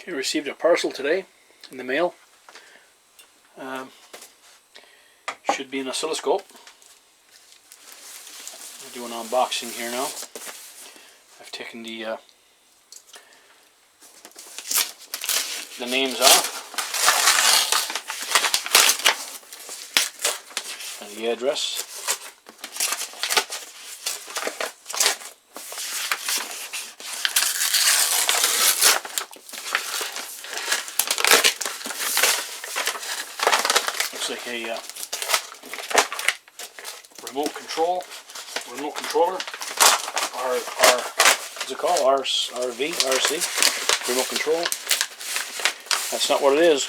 Okay, received a parcel today in the mail. Should be an oscilloscope. I'll do an unboxing here now. I've taken the names off and the address. Looks like a remote controller, what's it called? RC, remote control. That's not what it is.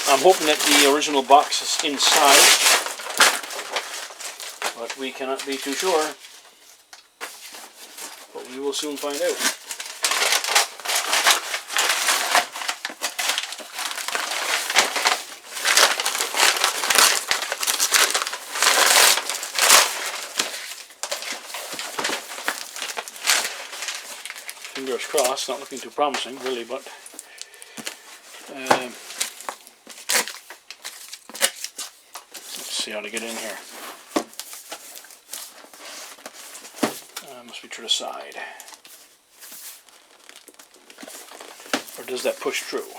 I'm hoping that the original box is inside, but we cannot be too sure. But we will soon find out. Fingers crossed, not looking too promising really, but see how to get in here. Must be to the side. Or does that push through?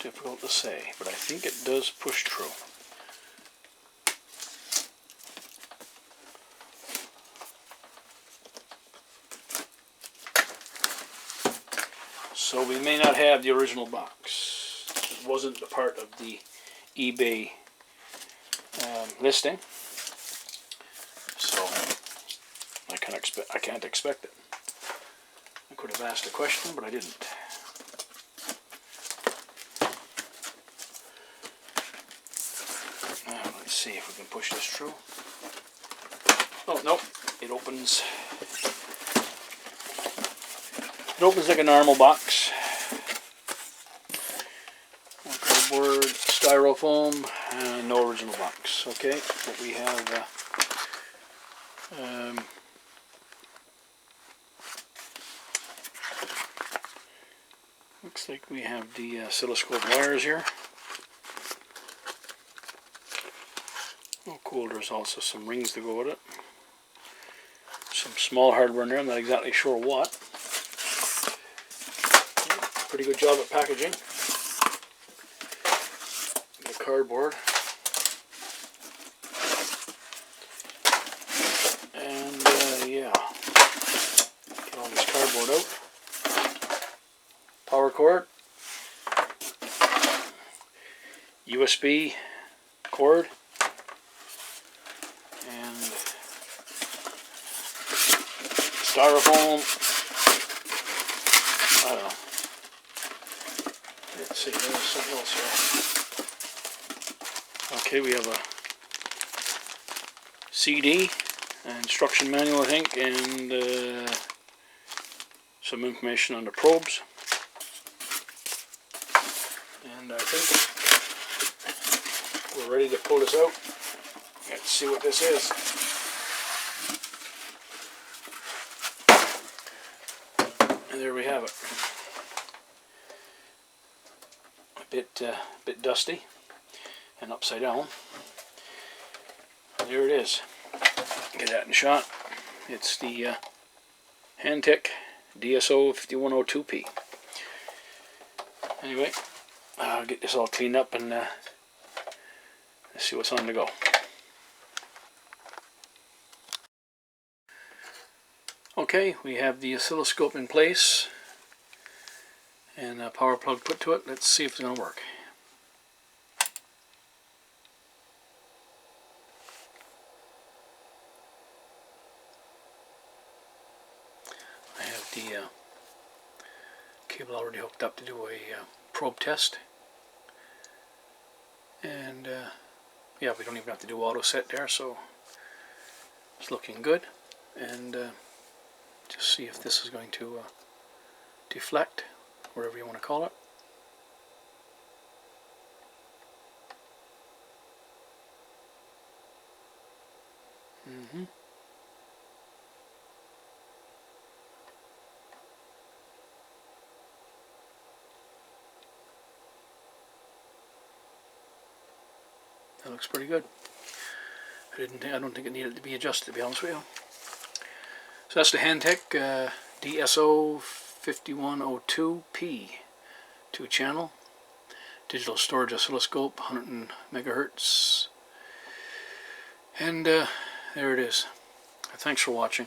Difficult to say, but I think it does push through. So we may not have the original box. It wasn't a part of the eBay listing, so I can't expect it. I could have asked a question, but I didn't. Now let's see if we can push this through. Oh nope, it opens. It opens like a normal box. Cardboard, styrofoam, and no original box. Okay, but we have looks like we have the oscilloscope wires here. Oh cool, there's also some rings to go with it. Some small hardware in there, I'm not exactly sure what. Pretty good job at packaging. The cardboard. And yeah, get all this cardboard out. Power cord. USB cord. And styrofoam. I don't know. Let's see, there's something else here. Okay, we have a CD, an instruction manual I think, and some information on the probes. And I think we're ready to pull this out. Let's see what this is. And there we have it. Bit dusty and upside down. There it is. Get that in shot. It's the Hantek DSO5102P. Anyway, I'll get this all cleaned up and let's see what's on the go. Okay, we have the oscilloscope in place and a power plug put to it. Let's see if it's going to work. I have the cable already hooked up to do a probe test. And yeah, we don't even have to do auto set there, so It's looking good, and just see if this is going to deflect, whatever you want to call it. That looks pretty good. I don't think it needed to be adjusted, to be honest with you. So that's the Hantek DSO5102P 2-channel digital storage oscilloscope, 100 megahertz, and there it is. Thanks for watching.